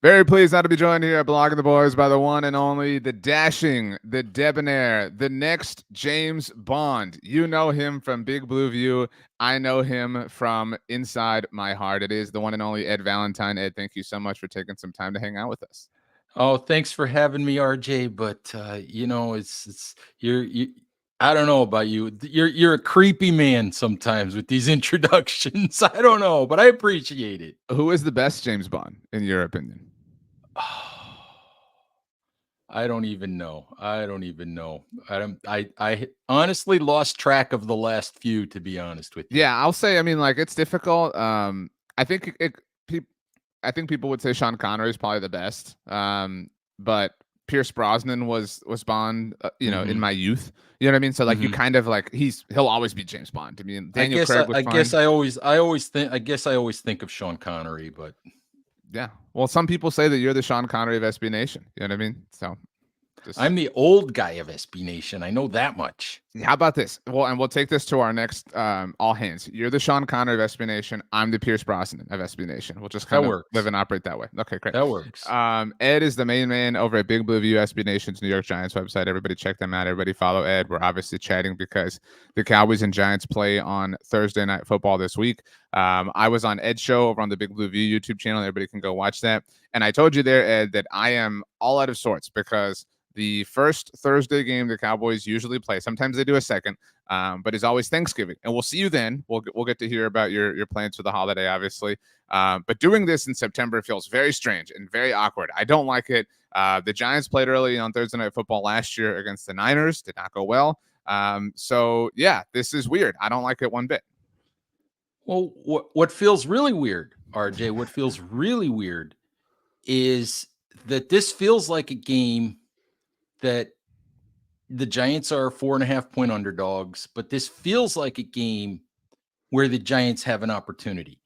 Very pleased not to be joined here at Blogging the Boys by the one and only, the dashing, the debonair, the next James Bond. You know him from Big Blue View. I know him from inside my heart. It is the one and only Ed Valentine. Ed, thank you so much for taking some time to hang out with us. Oh, thanks for having me, RJ. But it's you. I don't know about you. You're a creepy man sometimes with these introductions. I don't know, but I appreciate it. Who is the best James Bond, in your opinion? I don't even know. I don't even know. I don't. I honestly lost track of the last few, to be honest with you. Yeah, I'll say, I mean, like, it's difficult. I think I think people would say Sean Connery is probably the best. But Pierce Brosnan was Bond, in Hmm. my youth. You know what I mean? So like, you Hmm. kind of like, he'll always be James Bond. I mean, Daniel Craig was I guess fine. I always think of Sean Connery, but Yeah. Well, some people say that you're the Sean Connery of SB Nation. You know what I mean? So just I'm the old guy of SB Nation. I know that much. how about this? Well, and we'll take this to our next all hands. You're the Sean Connery of SB Nation. I'm the Pierce Brosnan of SB Nation. We'll just That kind of live works. and operate that way. Okay, great. That works. Ed is the main man over at Big Blue View, SB Nation's New York Giants website. Everybody check them out. Everybody follow Ed. We're obviously chatting because the Cowboys and Giants play on Thursday Night Football this week. I was on Ed's show over on the Big Blue View YouTube channel. Everybody can go watch that. And I told you there, Ed, that I am all out of sorts because the first Thursday game the Cowboys usually play, sometimes they do a second, but it's always Thanksgiving. And we'll see you then. We'll get to hear about your plans for the holiday, obviously. But doing this in September feels very strange and very awkward. I don't like it. The Giants played early on Thursday Night Football last year against the Niners. Did not go well. So, yeah, this is weird. I don't like it one bit. Well, what feels really weird, RJ, what feels really weird is that this feels like a game that the Giants are 4.5 point underdogs, but this feels like a game where the Giants have an opportunity.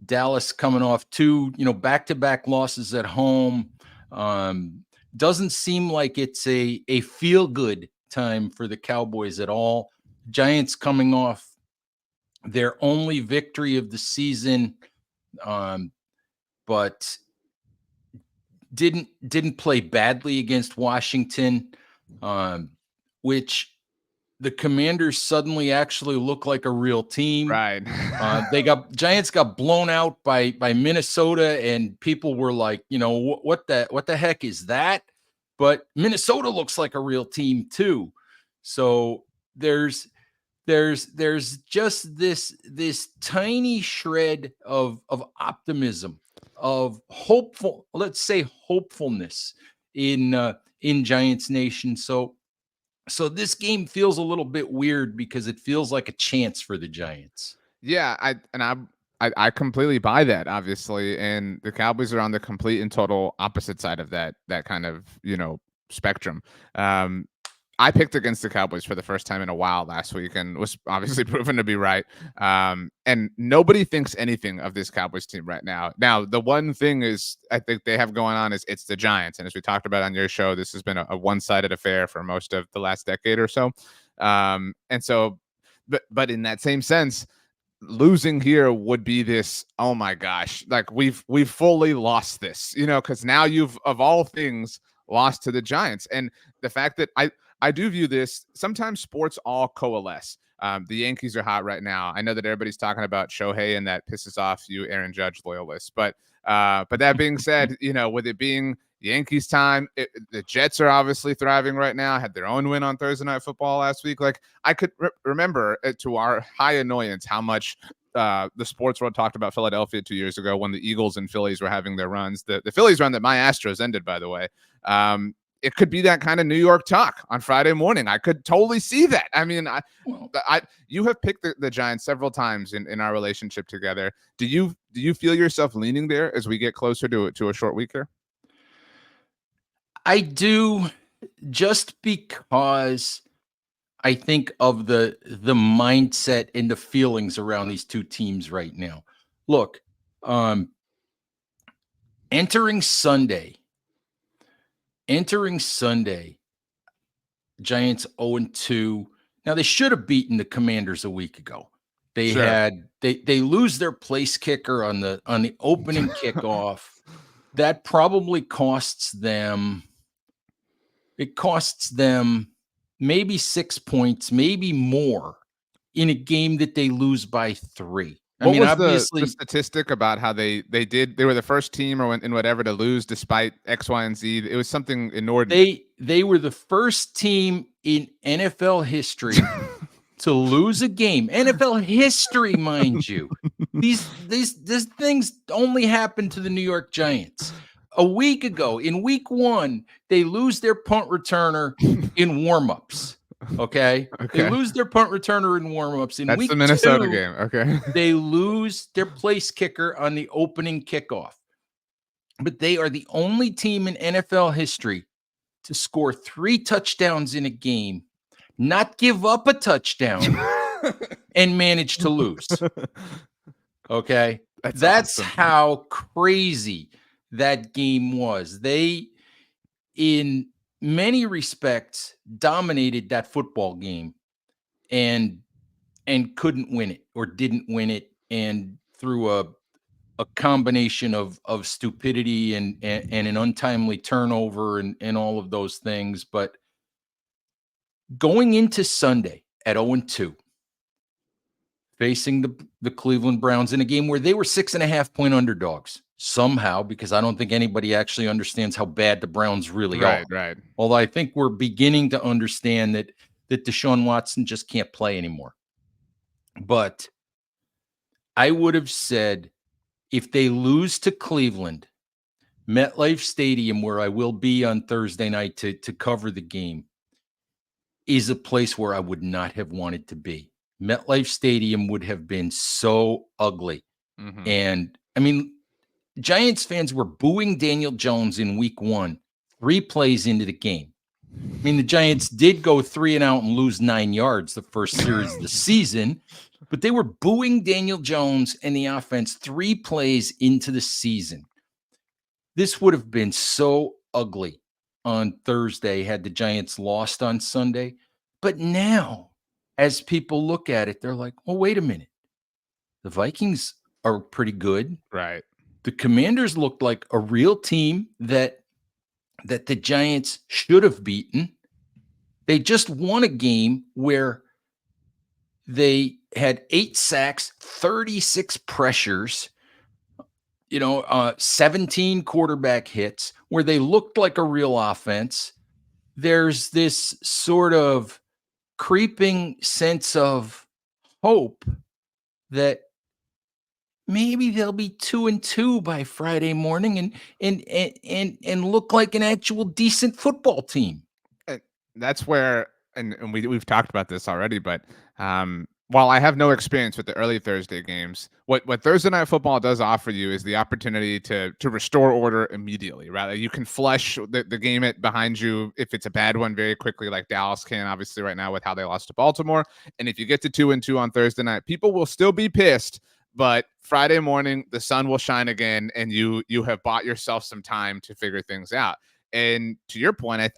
Dallas coming off two, back-to-back losses at home. Doesn't seem like it's a feel-good time for the Cowboys at all. Giants coming off their only victory of the season, but didn't play badly against Washington, which the Commanders suddenly actually look like a real team. Right. Giants got blown out by Minnesota, and people were like, what the heck is that? But Minnesota looks like a real team too. So there's just this tiny shred of optimism, of hopeful, let's say hopefulness in Giants Nation. So this game feels a little bit weird because it feels like a chance for the Giants. Yeah, I completely buy that, obviously, and the Cowboys are on the complete and total opposite side of that kind of spectrum. Um, I picked against the Cowboys for the first time in a while last week, and was obviously proven to be right. And nobody thinks anything of this Cowboys team right now. Now, the one thing is I think they have going on is it's the Giants, and as we talked about on your show, this has been a one-sided affair for most of the last decade or so. And so, but in that same sense, losing here would be this, oh my gosh, like we've fully lost this, because now you've, of all things, lost to the Giants. And the fact that I do view this, sometimes sports all coalesce. The Yankees are hot right now. I know that everybody's talking about Shohei, and that pisses off you Aaron Judge loyalists, but that being said, with it being Yankees time, the Jets are obviously thriving right now. Had their own win on Thursday Night Football last week. Like, I could remember, to our high annoyance, how much the sports world talked about Philadelphia 2 years ago when the Eagles and Phillies were having their runs. The Phillies run that my Astros ended, by the way. It could be that kind of New York talk on Friday morning. I could totally see that. I mean, you have picked the Giants several times in our relationship together. Do you feel yourself leaning there as we get closer to a short week here? I do, just because I think of the mindset and the feelings around these two teams right now. Look, um, entering Sunday, Giants 0-2. Now they should have beaten the Commanders a week ago. Sure. They lose their place kicker on the opening kickoff. that probably costs them. It costs them maybe 6 points, maybe more, in a game that they lose by 3. I What mean, was the obviously, statistic about how they were the first team or in whatever to lose despite X, Y, and Z? It was something inordinate. they were the first team in NFL history to lose a game. NFL history, mind you. These things only happened to the New York Giants. A week ago, in week 1, they lose their punt returner in warmups. Okay? They Okay. lose their punt returner in warmups. In That's week the Minnesota 2, game. Okay. they lose their place kicker on the opening kickoff. But they are the only team in NFL history to score 3 touchdowns in a game, not give up a touchdown, and manage to lose. Okay? That's awesome. how crazy that game was. They, in many respects, dominated that football game and couldn't win it, or didn't win it, and through a combination of stupidity and an untimely turnover and all of those things. But going into Sunday at 0-2, facing the Cleveland Browns in a game where they were 6.5-point underdogs somehow, because I don't think anybody actually understands how bad the Browns really are. Right. Although I think we're beginning to understand that Deshaun Watson just can't play anymore. But I would have said, if they lose to Cleveland, MetLife Stadium, where I will be on Thursday night to cover the game, is a place where I would not have wanted to be. MetLife Stadium would have been so ugly. Mm-hmm. And I mean, Giants fans were booing Daniel Jones in week 1, 3 plays into the game. I mean, the Giants did go 3 and out and lose 9 yards the first series of the season, but they were booing Daniel Jones and the offense 3 plays into the season. This would have been so ugly on Thursday had the Giants lost on Sunday. But now, as people look at it, they're like, well, wait a minute. The Vikings are pretty good. Right. The Commanders looked like a real team that the Giants should have beaten. They just won a game where they had 8 sacks, 36 pressures, 17 quarterback hits, where they looked like a real offense. There's this sort of creeping sense of hope that maybe they'll be 2-2 by Friday morning and look like an actual decent football team. That's where, and we've talked about this already, but while I have no experience with the early Thursday games, what Thursday Night Football does offer you is the opportunity to restore order immediately, right? You can flush the game behind you if it's a bad one very quickly, like Dallas can, obviously, right now with how they lost to Baltimore. And if you get to 2-2 on Thursday night, people will still be pissed, but Friday morning the sun will shine again, and you have bought yourself some time to figure things out. And to your point,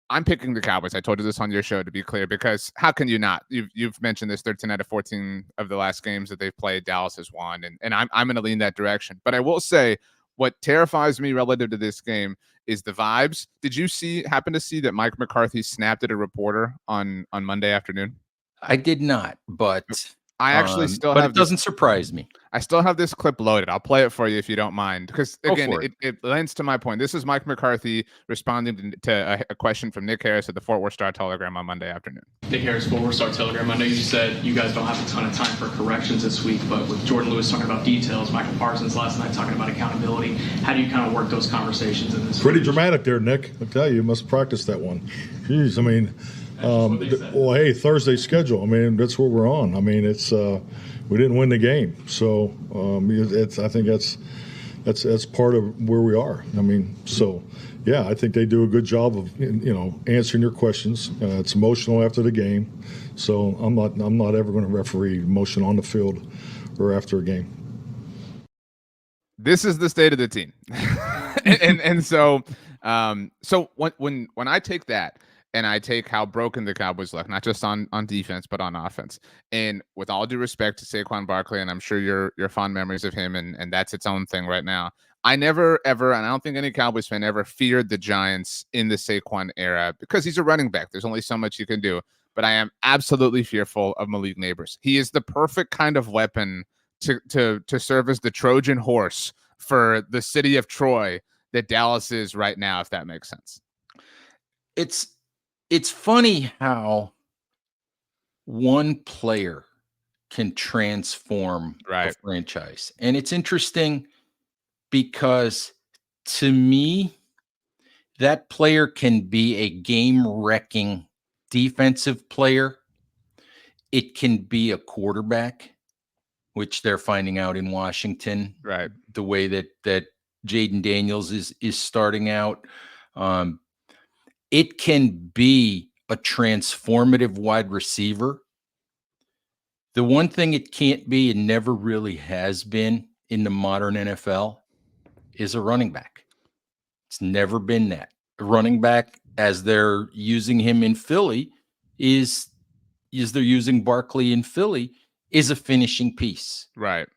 I'm picking the Cowboys. I told you this on your show, to be clear, because how can you not? You've mentioned this 13 out of 14 of the last games that they've played, Dallas has won, and I'm going to lean that direction. But I will say, what terrifies me relative to this game is the vibes. Did you happen to see that Mike McCarthy snapped at a reporter on Monday afternoon? I did not, but I actually still but have it doesn't surprise me. I still have this clip loaded. I'll play it for you if you don't mind, because Go again, for it. it lends to my point. This is Mike McCarthy responding to a question from Nick Harris at the Fort Worth Star Telegram on Monday afternoon. Nick Harris, Fort Worth Star Telegram. I know you said you guys don't have a ton of time for corrections this week, but with Jordan Lewis talking about details, Michael Parsons last night talking about accountability, how do you kind of work those conversations in this? Pretty dramatic there, Nick. I tell you must practice that one. Jeez, I mean, well, hey, Thursday schedule. I mean, that's what we're on. I mean, it's we didn't win the game, so I think that's part of where we are. I mean, so yeah, I think they do a good job of answering your questions. It's emotional after the game, so I'm not ever going to referee emotion on the field or after a game. This is the state of the team, and so when I take that. And I take how broken the Cowboys look, not just on defense, but on offense. And with all due respect to Saquon Barkley, and I'm sure your fond memories of him, and that's its own thing right now. I never ever, and I don't think any Cowboys fan ever feared the Giants in the Saquon era because he's a running back. There's only so much you can do. But I am absolutely fearful of Malik Nabers. He is the perfect kind of weapon to serve as the Trojan horse for the city of Troy that Dallas is right now, if that makes sense. It's funny how one player can transform a franchise. And it's interesting because to me, that player can be a game-wrecking defensive player. It can be a quarterback, which they're finding out in Washington. Right. The way that Jaden Daniels is starting out. It can be a transformative wide receiver. The one thing it can't be and never really has been in the modern NFL is a running back. It's never been that. A running back, as they're using him in Philly, is they're using Barkley in Philly, is a finishing piece. Right.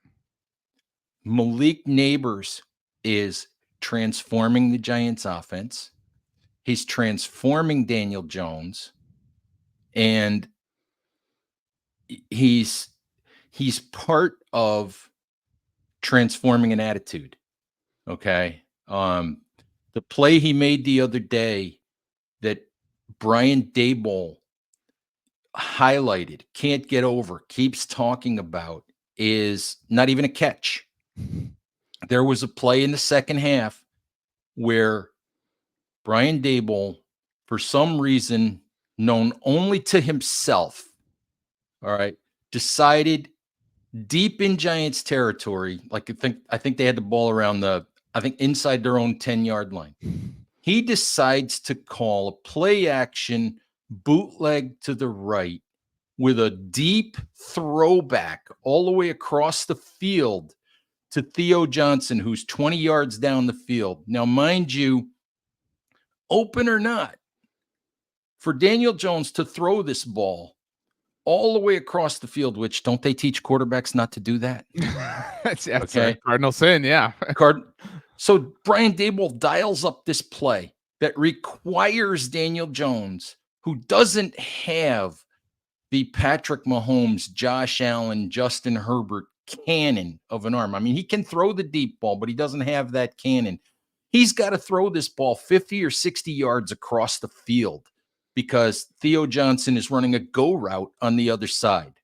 Malik Nabers is transforming the Giants offense. He's transforming Daniel Jones, and he's part of transforming an attitude. Okay. The play he made the other day that Brian Daboll highlighted, can't get over, keeps talking about, is not even a catch. There was a play in the second half where Brian Daboll, for some reason known only to himself, all right, decided deep in Giants territory, like I think they had the ball around inside their own 10-yard line. He decides to call a play action bootleg to the right with a deep throwback all the way across the field to Theo Johnson, who's 20 yards down the field. Now, mind you, open or not, for Daniel Jones to throw this ball all the way across the field, which don't they teach quarterbacks not to do that? That's okay. Cardinal sin, yeah. So Brian Daboll dials up this play that requires Daniel Jones, who doesn't have the Patrick Mahomes, Josh Allen, Justin Herbert cannon of an arm. I mean, he can throw the deep ball, but he doesn't have that cannon. He's got to throw this ball 50 or 60 yards across the field because Theo Johnson is running a go route on the other side.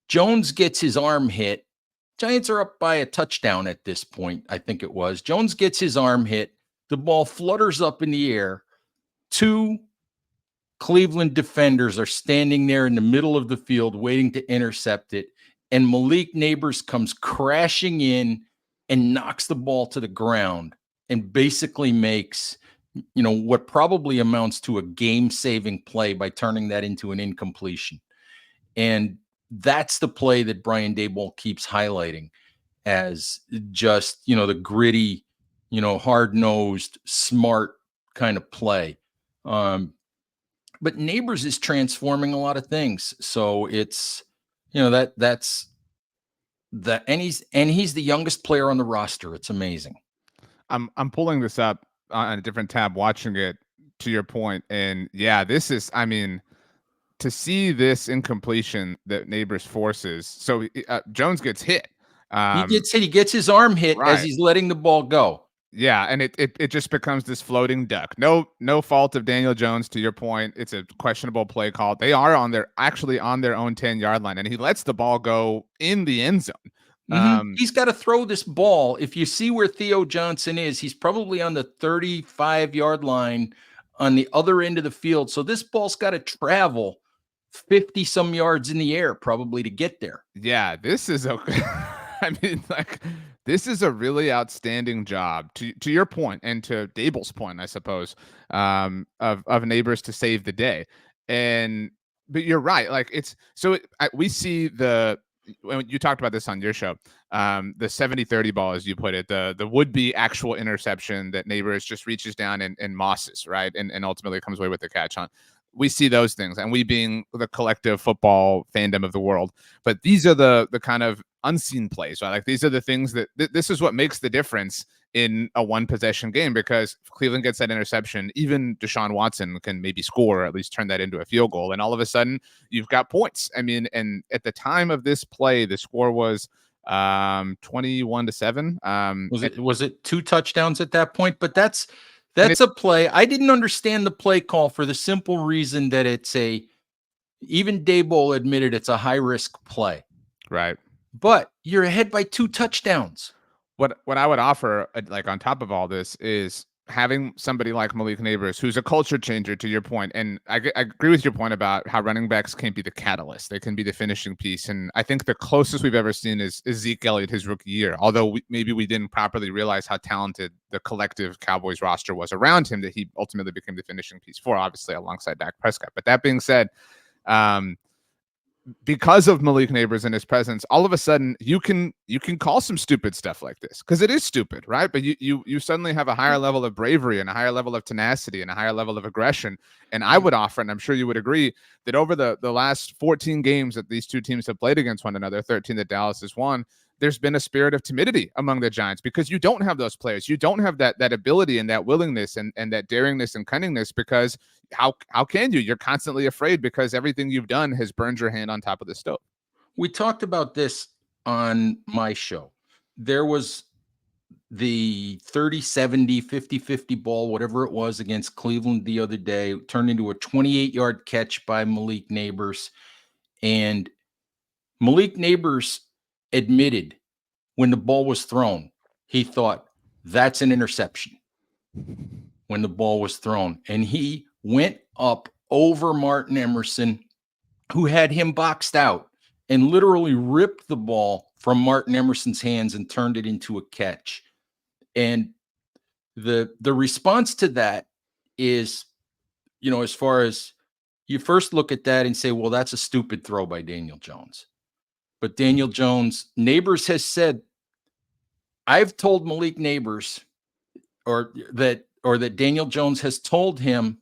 Jones gets his arm hit. Giants are up by a touchdown at this point, I think it was. Jones gets his arm hit. The ball flutters up in the air. Two Cleveland defenders are standing there in the middle of the field waiting to intercept it. And Malik Nabers comes crashing in and knocks the ball to the ground and basically makes, what probably amounts to a game-saving play by turning that into an incompletion. And that's the play that Brian Daboll keeps highlighting as just, the gritty, hard-nosed, smart kind of play. But Nabers is transforming a lot of things. So it's, that's that. And he's the youngest player on the roster. It's amazing. I'm pulling this up on a different tab, watching it, to your point. And yeah, this is, to see this incompletion that Nabers forces. So Jones gets hit. He gets his arm hit as he's letting the ball go. Yeah, and it just becomes this floating duck. No fault of Daniel Jones, to your point. It's a questionable play call. They are actually on their own 10-yard line, and he lets the ball go in the end zone. Mm-hmm. He's got to throw this ball. If you see where Theo Johnson is, he's probably on the 35-yard line on the other end of the field. So this ball's got to travel 50 some yards in the air probably to get there. Yeah, this is okay. This is a really outstanding job, to your point and to Daboll's point, I suppose, of Nabers to save the day. But you're right. We see when you talked about this on your show, the 70-30 ball, as you put it, the would-be actual interception that Nabers just reaches down and mosses, right? And ultimately comes away with the catch on. We see those things, and we being the collective football fandom of the world. But these are the kind of unseen plays, right? Like these are the things that this is what makes the difference in a one possession game, because if Cleveland gets that interception, even Deshaun Watson can maybe score or at least turn that into a field goal. And all of a sudden you've got points. I mean, and at the time of this play, the score was 21-7. Was it 2 touchdowns at that point? But that's a play. I didn't understand the play call for the simple reason that even Daboll admitted it's a high risk play. Right. But you're ahead by 2 touchdowns. What I would offer, like on top of all this, is having somebody like Malik Nabers, who's a culture changer, to your point. And I agree with your point about how running backs can't be the catalyst. They can be the finishing piece. And I think the closest we've ever seen is Zeke Elliott his rookie year. Although maybe we didn't properly realize how talented the collective Cowboys roster was around him, that he ultimately became the finishing piece for, obviously alongside Dak Prescott. But that being said, because of Malik Nabers and his presence, all of a sudden you can call some stupid stuff like this, because it is stupid, right? But you suddenly have a higher level of bravery and a higher level of tenacity and a higher level of aggression. And I would offer, and I'm sure you would agree, that over the last 14 games that these two teams have played against one another, 13 that Dallas has won, there's been a spirit of timidity among the Giants, because you don't have those players. You don't have that ability and that willingness and that daringness and cunningness, because how can you? You're constantly afraid, because everything you've done has burned your hand on top of the stove. We talked about this on my show. There was the 30-70, 50-50 ball, whatever it was, against Cleveland the other day, turned into a 28-yard catch by Malik Nabers. And Malik Nabers admitted when the ball was thrown, he thought, that's an interception when the ball was thrown. And he went up over Martin Emerson, who had him boxed out, and literally ripped the ball from Martin Emerson's hands and turned it into a catch. And the response to that is, as far as you first look at that and say, well, that's a stupid throw by Daniel Jones. But Daniel Jones, Nabers has said, I've told Malik Nabers, or that Daniel Jones has told him,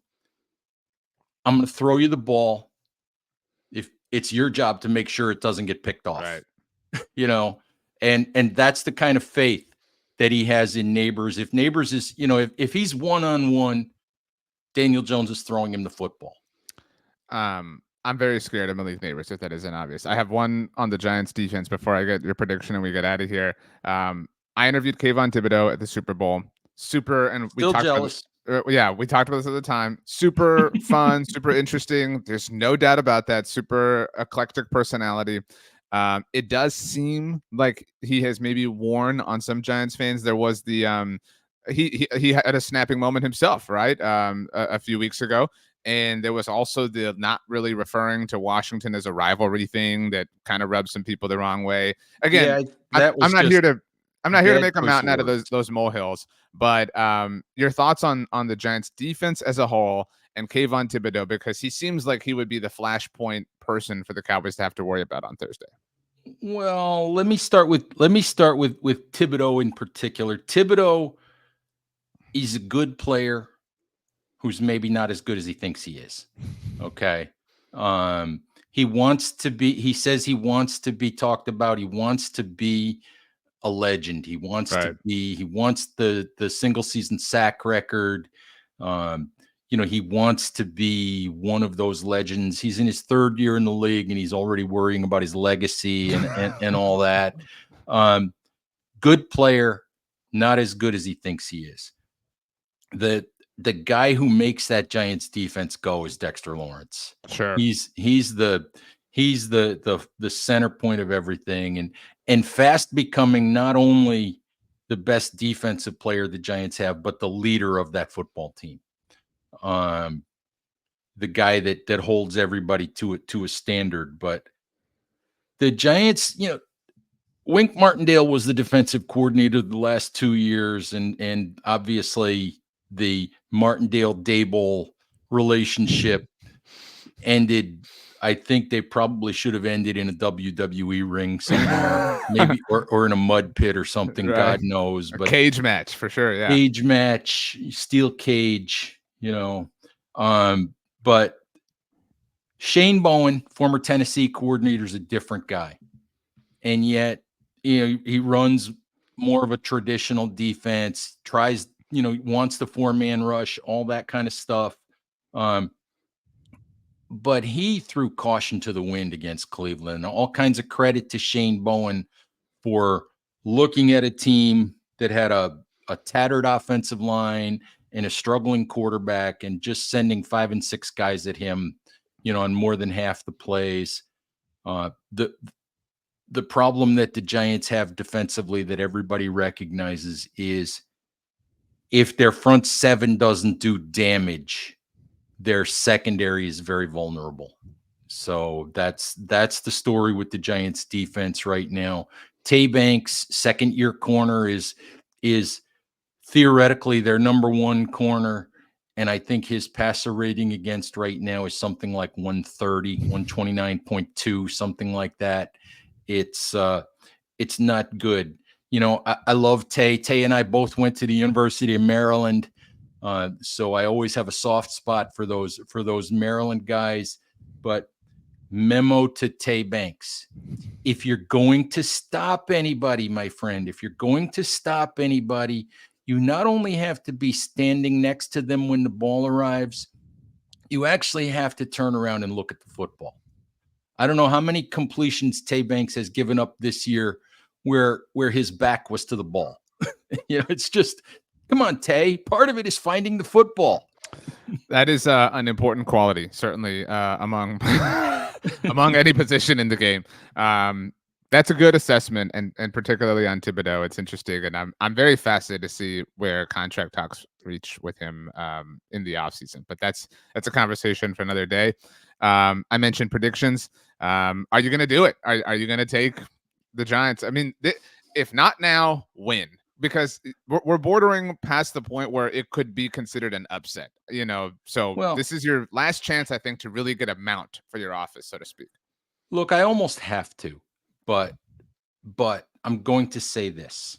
I'm going to throw you the ball. If it's your job to make sure it doesn't get picked off, Right. And that's the kind of faith that he has in Nabers. If Nabers is, if he's one-on-one, Daniel Jones is throwing him the football. I'm very scared of Malik Nabers, if that isn't obvious. I have one on the Giants defense before I get your prediction and we get out of here. I interviewed Kayvon Thibodeau at the Super Bowl. And we Still talked jealous. we talked about this at the time. Super fun, super interesting. There's no doubt about that. Super eclectic personality. It does seem like he has maybe worn on some Giants fans. There was the he had a snapping moment himself, right? A few weeks ago. And there was also the not really referring to Washington as a rivalry thing that kind of rubbed some people the wrong way. Again, I'm not here to make a mountain out of those molehills. But your thoughts on the Giants defense as a whole and Kayvon Thibodeau, because he seems like he would be the flashpoint person for the Cowboys to have to worry about on Thursday. Well, let me start with Thibodeau in particular. Thibodeau, he's a good player who's maybe not as good as he thinks he is. Okay. He says he wants to be talked about. He wants to be a legend. He wants the single season sack record. He wants to be one of those legends. He's in his 3rd year in the league and he's already worrying about his legacy and all that. Good player, not as good as he thinks he is. The guy who makes that Giants defense go is Dexter Lawrence. Sure. He's the center point of everything, and fast becoming not only the best defensive player the Giants have, but the leader of that football team. The guy that holds everybody to a standard. But the Giants, Wink Martindale was the defensive coordinator the last 2 years, and obviously the Martindale-Daboll relationship ended. I think they probably should have ended in a WWE ring somewhere, maybe, or in a mud pit or something. Right. God knows, but a cage match for sure. Yeah, cage match, steel cage. But Shane Bowen, former Tennessee coordinator, is a different guy, and yet he runs more of a traditional defense, tries, wants the 4-man rush, all that kind of stuff. But he threw caution to the wind against Cleveland. All kinds of credit to Shane Bowen for looking at a team that had a tattered offensive line and a struggling quarterback and just sending 5 and 6 guys at him, on more than half the plays. The problem that the Giants have defensively that everybody recognizes is if their front 7 doesn't do damage, their secondary is very vulnerable. So that's the story with the Giants defense right now. Tay Banks, second-year corner, is theoretically their number 1 corner. And I think his passer rating against right now is something like 130, 129.2, something like that. It's not good. I love Tay. Tay and I both went to the University of Maryland. So I always have a soft spot for those Maryland guys. But memo to Tay Banks: if you're going to stop anybody, my friend, you not only have to be standing next to them when the ball arrives, you actually have to turn around and look at the football. I don't know how many completions Tay Banks has given up this year where his back was to the ball. It's just, come on, Tay. Part of it is finding the football. That is an important quality, certainly among any position in the game. That's a good assessment, and particularly on Thibodeau, it's interesting, and I'm very fascinated to see where contract talks reach with him in the offseason. But that's a conversation for another day. I mentioned predictions. Are you going to do it? Are you going to take the Giants? I mean, if not now, when? Because we're bordering past the point where it could be considered an upset, So this is your last chance, I think, to really get a mount for your office, so to speak. Look, I almost have to, but I'm going to say this.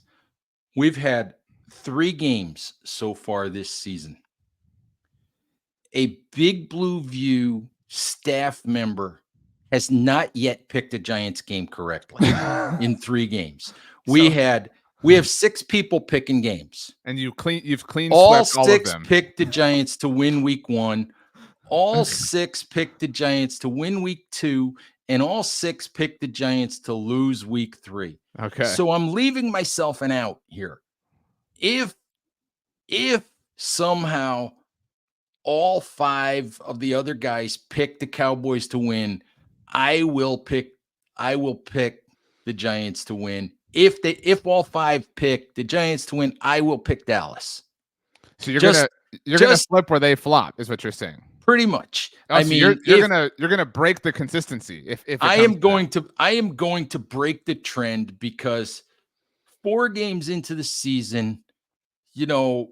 We've had 3 games so far this season. A Big Blue View staff member has not yet picked a Giants game correctly in 3 games. We have 6 people picking games, and you've clean all swept all 6 of them. Picked the Giants to win week 1. All 6 picked the Giants to win week 2, and all 6 picked the Giants to lose week 3. Okay. So I'm leaving myself an out here. If somehow all 5 of the other guys pick the Cowboys to win, I will pick the Giants to win. If all 5 pick the Giants to win, I will pick Dallas. So you're gonna flip where they flop, is what you're saying. Pretty much. Oh, I mean, you're gonna break the consistency. If I am going to break the trend, because 4 games into the season, even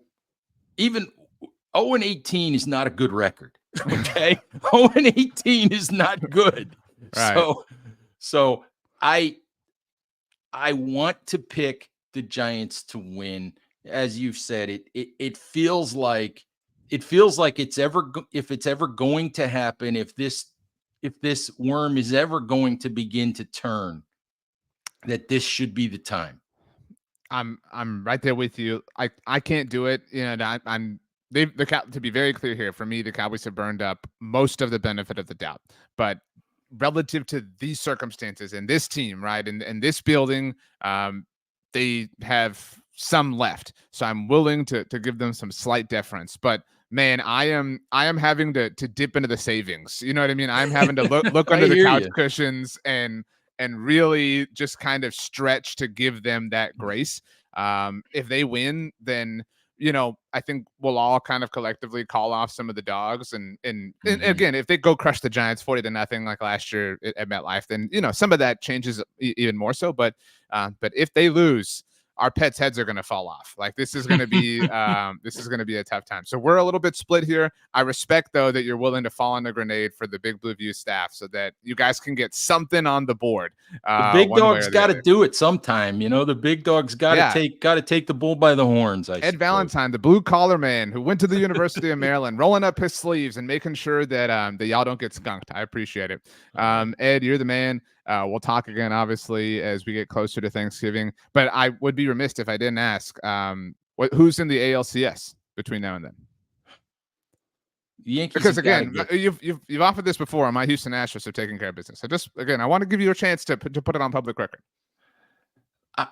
0-18 is not a good record. Okay, 0-18 is not good. Right. So I want to pick the Giants to win. As you've said, it feels like if it's ever going to happen, if this worm is ever going to begin to turn, that this should be the time. I'm right there with you. I can't do it. To be very clear here, for me, the Cowboys have burned up most of the benefit of the doubt, but relative to these circumstances and this team, right, and this building, they have some left. So I'm willing to give them some slight deference. But man, I am having to dip into the savings. You know what I mean? I'm having to look under the couch cushions and really just kind of stretch to give them that grace. If they win, then I think we'll all kind of collectively call off some of the dogs. And again, if they go crush the Giants 40-0 like last year at MetLife, then some of that changes even more so. But if they lose, our pets' heads are going to fall off. Like this is going to be a tough time. So we're a little bit split here. I respect though that you're willing to fall on the grenade for the Big Blue View staff so that you guys can get something on the board. The big dog's got to do it sometime. The big dog's got to take the bull by the horns. Ed Valentine, the blue collar man who went to the University of Maryland, rolling up his sleeves and making sure that y'all don't get skunked. I appreciate it. Ed, you're the man. We'll talk again, obviously, as we get closer to Thanksgiving. But I would be remiss if I didn't ask, who's in the ALCS between now and then? Yankees, because again, you've offered this before, and my Houston Astros are taking care of business. I want to give you a chance to put it on public record.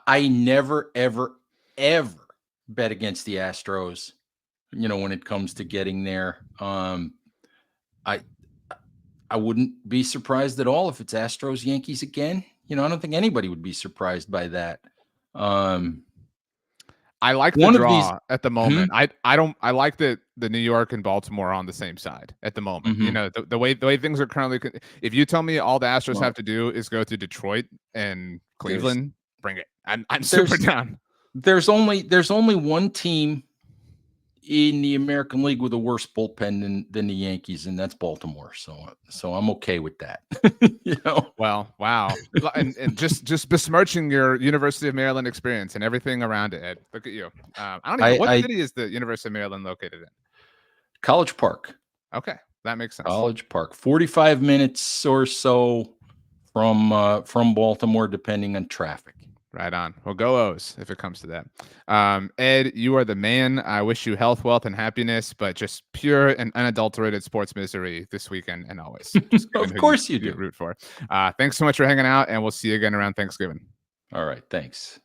I never, ever, ever bet against the Astros. When it comes to getting there, I wouldn't be surprised at all if it's Astros Yankees again. I don't think anybody would be surprised by that. I like the draw at the moment. I like the New York and Baltimore on the same side at the moment. The way things are currently. If you tell me all the Astros have to do is go to Detroit and Cleveland, bring it. I'm super down. There's only one team in the American League with a worse bullpen than the Yankees, and that's Baltimore. So I'm okay with that. Well, wow, and just besmirching your University of Maryland experience and everything around it, Ed. Look at you. I don't even know what city is the University of Maryland located in? College Park. Okay, that makes sense. College Park, 45 minutes or so from Baltimore, depending on traffic. Right on. Well, go O's if it comes to that. Ed, you are the man. I wish you health, wealth, and happiness, but just pure and unadulterated sports misery this weekend and always. Of course you do. Root for. Thanks so much for hanging out, and we'll see you again around Thanksgiving. All right. Thanks.